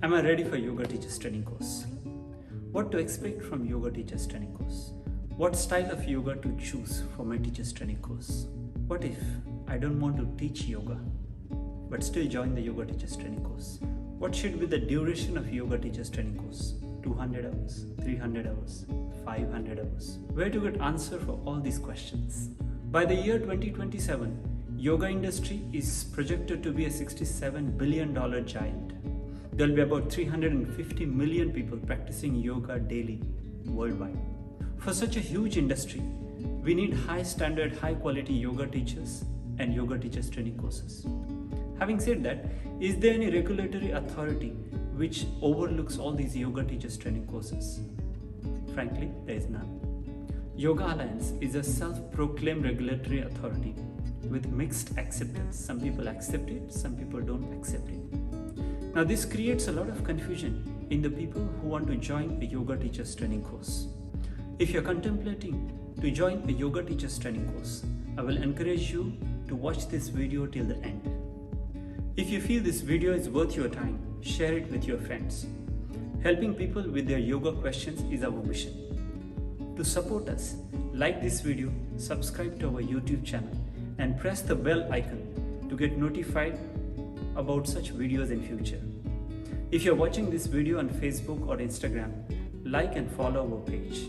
Am I ready for yoga teachers training course? What to expect from yoga teachers training course? What style of yoga to choose for my teachers training course? What if I don't want to teach yoga but still join the yoga teachers training course? What should be the duration of yoga teachers training course? 200 hours, 300 hours, 500 hours? Where to get answer for all these questions? By the year 2027, yoga industry is projected to be a $67 billion giant. There will be about 350 million people practicing yoga daily worldwide. For such a huge industry, we need high standard, high quality yoga teachers and yoga teachers training courses. Having said that, is there any regulatory authority which overlooks all these yoga teachers training courses? Frankly, there is none. Yoga Alliance is a self-proclaimed regulatory authority with mixed acceptance. Some people accept it, some people don't accept it. Now this creates a lot of confusion in the people who want to join a yoga teachers training course. If you're contemplating to join a yoga teachers training course, I will encourage you to watch this video till the end. If you feel this video is worth your time, share it with your friends. Helping people with their yoga questions is our mission. To support us, like this video, subscribe to our YouTube channel and press the bell icon to get notified about such videos in future. If you're watching this video on Facebook or Instagram, like and follow our page.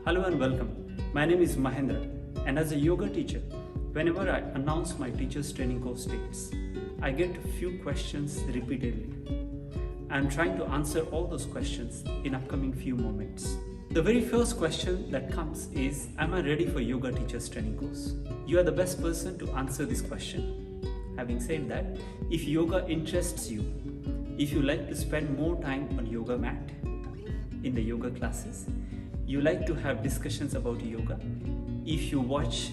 Hello and welcome. My name is Mahendra, and as a yoga teacher, whenever I announce my teachers training course dates, I get a few questions repeatedly. I'm trying to answer all those questions in upcoming few moments. The very first question that comes is, am I ready for yoga teachers training course? You are the best person to answer this question. Having said that, if yoga interests you, if you like to spend more time on yoga mat, in the yoga classes, you like to have discussions about yoga, if you watch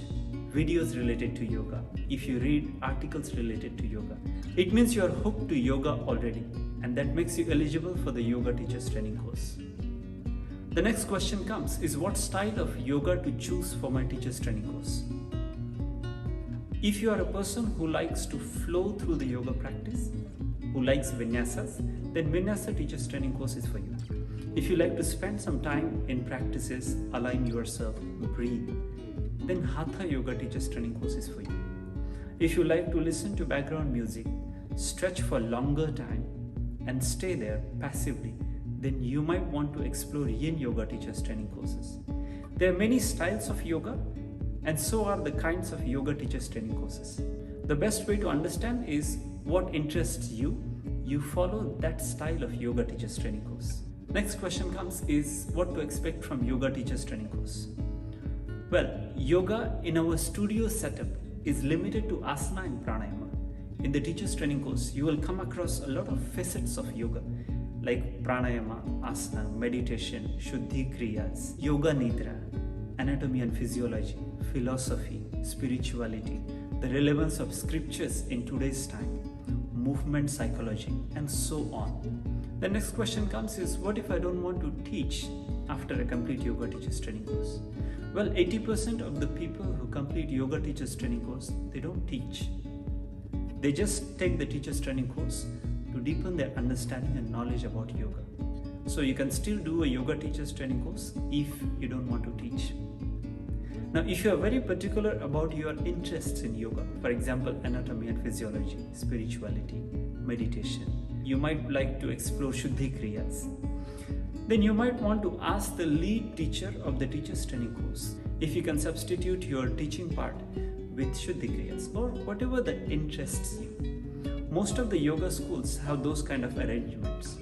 videos related to yoga, if you read articles related to yoga, it means you are hooked to yoga already, and that makes you eligible for the yoga teachers training course. The next question comes is, what style of yoga to choose for my teachers training course? If you are a person who likes to flow through the yoga practice, who likes vinyasas, then vinyasa teachers training course is for you. If you like to spend some time in practices, align yourself, breathe, then hatha yoga teachers training course is for you. If you like to listen to background music, stretch for longer time and stay there passively, then you might want to explore yin yoga teachers training courses. There are many styles of yoga, and so are the kinds of yoga teachers training courses. The best way to understand is what interests you. You follow that style of yoga teachers training course. Next question comes is, what to expect from yoga teachers training course? Well, yoga in our studio setup is limited to asana and pranayama. In the teachers training course, you will come across a lot of facets of yoga like pranayama, asana, meditation, shuddhi kriyas, yoga nidra, anatomy and physiology, philosophy, spirituality, the relevance of scriptures in today's time, movement psychology, and so on. The next question comes is, what if I don't want to teach after I complete yoga teachers training course? Well, 80% of the people who complete yoga teachers training course, they don't teach. They just take the teachers training course to deepen their understanding and knowledge about yoga. So you can still do a yoga teachers training course if you don't want to teach. Now, if you are very particular about your interests in yoga, for example, anatomy and physiology, spirituality, meditation, you might like to explore shuddhi kriyas, then you might want to ask the lead teacher of the teachers training course if you can substitute your teaching part with shuddhi kriyas or whatever that interests you. Most of the yoga schools have those kind of arrangements.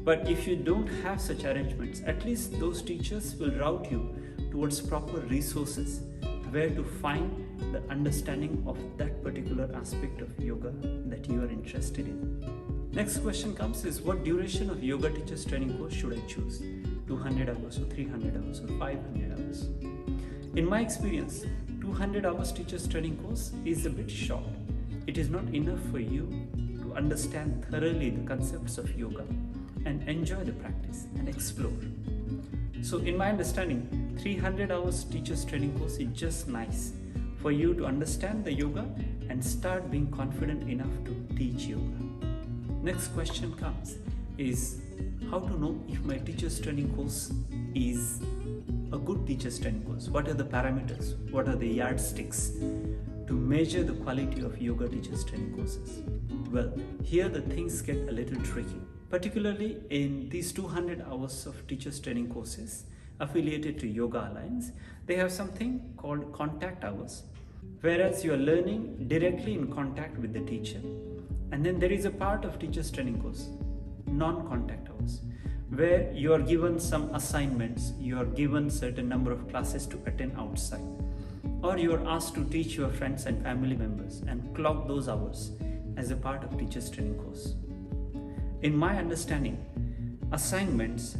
But if you don't have such arrangements, at least those teachers will route you towards proper resources where to find the understanding of that particular aspect of yoga that you are interested in. Next question comes is, what duration of yoga teachers training course should I choose? 200 hours or 300 hours or 500 hours? In my experience, 200 hours teachers training course is a bit short. It is not enough for you to understand thoroughly the concepts of yoga and enjoy the practice and explore. So in my understanding, 300 hours teachers training course is just nice for you to understand the yoga and start being confident enough to teach yoga. Next question comes, is how to know if my teacher's training course is a good teacher's training course. What are the parameters? What are the yardsticks to measure the quality of yoga teacher's training courses? Well, here the things get a little tricky, particularly in these 200 hours of teacher's training courses affiliated to Yoga Alliance. They have something called contact hours, whereas you are learning directly in contact with the teacher. And then there is a part of teacher's training course, non-contact hours, where you are given some assignments, you are given certain number of classes to attend outside, or you are asked to teach your friends and family members and clock those hours as a part of teacher's training course. In my understanding, assignments,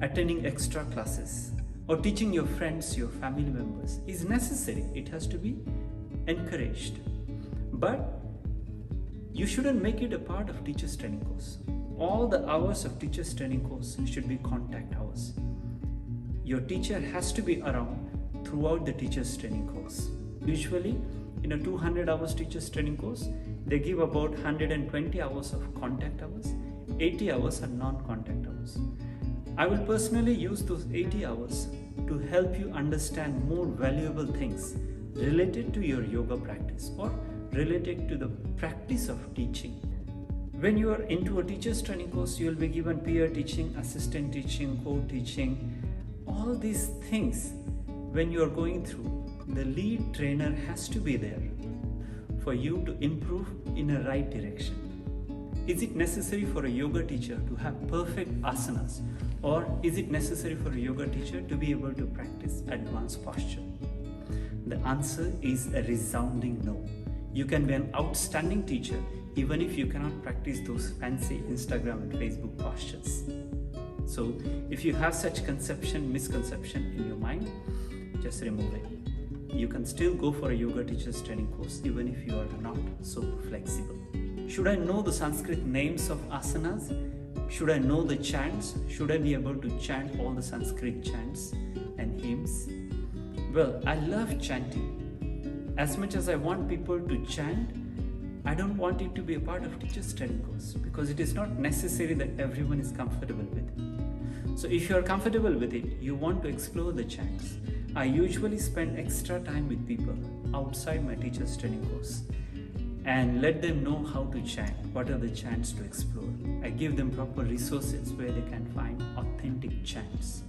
attending extra classes, or teaching your friends, your family members is necessary. It has to be encouraged. But you shouldn't make it a part of teacher's training course. All the hours of teacher's training course should be contact hours. Your teacher has to be around throughout the teacher's training course. Usually, in a 200 hours teacher's training course, they give about 120 hours of contact hours, 80 hours are non-contact hours. I will personally use those 80 hours to help you understand more valuable things related to your yoga practice or related to the practice of teaching. When you are into a teacher's training course, you will be given peer teaching, assistant teaching, co-teaching, all these things. When you are going through, the lead trainer has to be there for you to improve in a right direction. Is it necessary for a yoga teacher to have perfect asanas, or is it necessary for a yoga teacher to be able to practice advanced posture? The answer is a resounding no. You can be an outstanding teacher even if you cannot practice those fancy Instagram and Facebook postures. So if you have such misconception in your mind, just remove it. You can still go for a yoga teacher's training course even if you are not so flexible. Should I know the Sanskrit names of asanas? Should I know the chants? Should I be able to chant all the Sanskrit chants and hymns? Well, I love chanting. As much as I want people to chant, I don't want it to be a part of teacher's training course because it is not necessary that everyone is comfortable with it. So if you are comfortable with it, you want to explore the chants. I usually spend extra time with people outside my teacher's training course and let them know how to chant, what are the chants to explore. I give them proper resources where they can find authentic chants.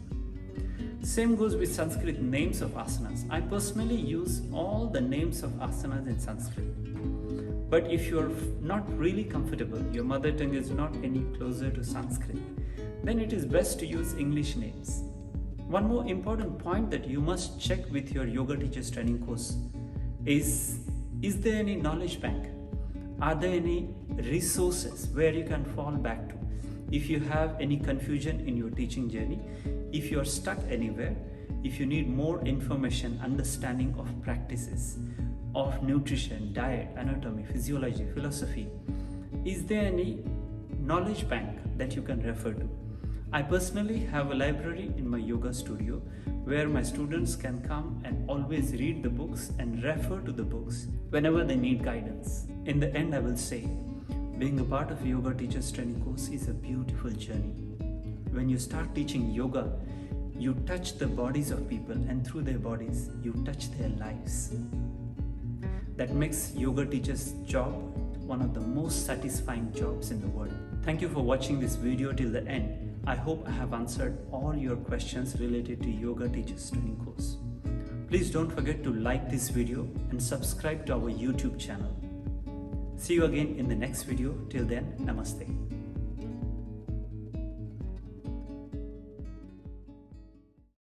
Same goes with Sanskrit names of asanas. I personally use all the names of asanas in Sanskrit. But if you're not really comfortable, your mother tongue is not any closer to Sanskrit, then it is best to use English names. One more important point that you must check with your yoga teacher's training course is there any knowledge bank? Are there any resources where you can fall back to? If you have any confusion in your teaching journey, if you are stuck anywhere, if you need more information, understanding of practices, of nutrition, diet, anatomy, physiology, philosophy, is there any knowledge bank that you can refer to? I personally have a library in my yoga studio where my students can come and always read the books and refer to the books whenever they need guidance. In the end, I will say, being a part of yoga teacher's training course is a beautiful journey. When you start teaching yoga, you touch the bodies of people, and through their bodies, you touch their lives. That makes yoga teacher's job one of the most satisfying jobs in the world. Thank you for watching this video till the end. I hope I have answered all your questions related to yoga teacher's training course. Please don't forget to like this video and subscribe to our YouTube channel. See you again in the next video. Till then, namaste.